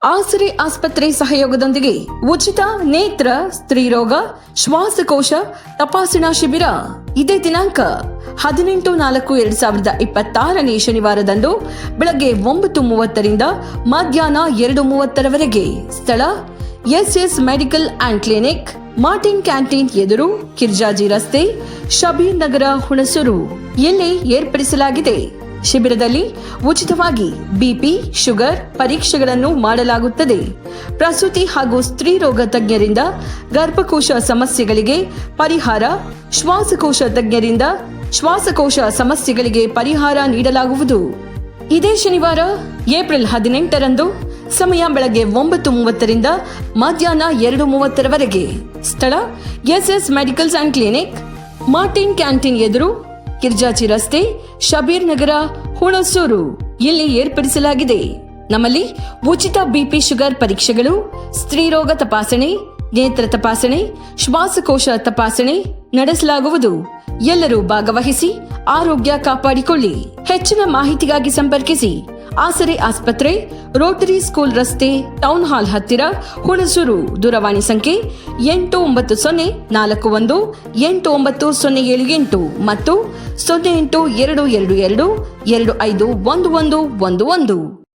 ಆಸರೆ ಆಸ್ಪತ್ರೆ ಸಹಯೋಗದೊಂದಿಗೆ ಉಚಿತ ನೇತ್ರ ಸ್ತ್ರೀರೋಗ ಶ್ವಾಸಕೋಶ ತಪಾಸಣಾ ಶಿಬಿರ ಇದೇ ದಿನಾಂಕ 18/4/2026 ಶನಿವಾರದಂದು ಬೆಳಗ್ಗೆ 9:30 ರಿಂದ ಮಧ್ಯಾಹ್ನ 2:30 ಸ್ಥಳ SS medical and clinic, Martin canteen ಎದುರು, ಕಿರ್ಜಾಜಿ ರಸ್ತೆ, ಶಬೀರ್ ನಗರ, ಹುಣಸೂರು ಇಲ್ಲಿ ಏರ್ಪಡಿಸಲಾಗಿದೆ. ಶಿಬಿರದಲ್ಲಿ ಉಚಿತವಾಗಿ ಬಿಪಿ, ಶುಗರ್ ಪರೀಕ್ಷೆಗಳನ್ನು ಮಾಡಲಾಗುತ್ತದೆ. ಪ್ರಸೂತಿ ಹಾಗೂ ಸ್ತ್ರೀ ರೋಗ ತಜ್ಞರಿಂದ ಗರ್ಭಕೋಶ ಸಮಸ್ಯೆಗಳಿಗೆ ಪರಿಹಾರ, ಶ್ವಾಸಕೋಶ ತಜ್ಞರಿಂದ ಶ್ವಾಸಕೋಶ ಸಮಸ್ಯೆಗಳಿಗೆ ಪರಿಹಾರ ನೀಡಲಾಗುವುದು. ಇದೇ ಶನಿವಾರ ಏಪ್ರಿಲ್ 18ರಂದು ಸಮಯ ಬೆಳಗ್ಗೆ 9:30 ರಿಂದ ಮಧ್ಯಾಹ್ನ 2:30 ಸ್ಥಳ SS medicals and clinic, Martin canteen ಎದುರು, ಕಿರ್ಜಾಚಿ ರಸ್ತೆ, ಶಬೀರ್ ನಗರ, ಹುಣಸೂರು ಇಲ್ಲಿ ಏರ್ಪಡಿಸಲಾಗಿದೆ. ನಮ್ಮಲ್ಲಿ ಉಚಿತ ಬಿಪಿ, ಶುಗರ್ ಪರೀಕ್ಷೆಗಳು, ಸ್ತ್ರೀರೋಗ ತಪಾಸಣೆ, ನೇತ್ರ ತಪಾಸಣೆ, ಶ್ವಾಸಕೋಶ ತಪಾಸಣೆ ನಡೆಸಲಾಗುವುದು. ಎಲ್ಲರೂ ಭಾಗವಹಿಸಿ ಆರೋಗ್ಯ ಕಾಪಾಡಿಕೊಳ್ಳಿ. ಹೆಚ್ಚಿನ ಮಾಹಿತಿಗಾಗಿ ಸಂಪರ್ಕಿಸಿ ಆಸರೆ ಆಸ್ಪತ್ರೆ, ರೋಟರಿ ಸ್ಕೂಲ್ ರಸ್ತೆ, ಟೌನ್ ಹಾಲ್ ಹತ್ತಿರ, ಹುಣಸೂರು. ದೂರವಾಣಿ ಸಂಖ್ಯೆ 8941890778 ಮತ್ತು 082222251111.